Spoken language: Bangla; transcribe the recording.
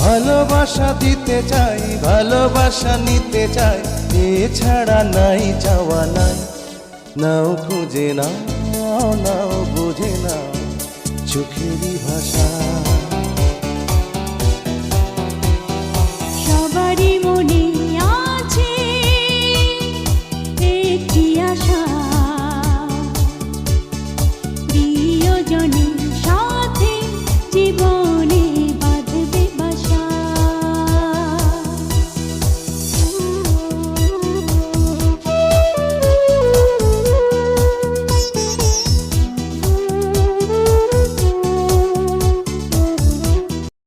ভালোবাসা দিতে চাই, ভালোবাসা নিতে চাই, এছাড়া নাই চাওয়া নাই। নাও খুঁজে নাও, নাও বুঝে নাও চোখেরই ভাষা।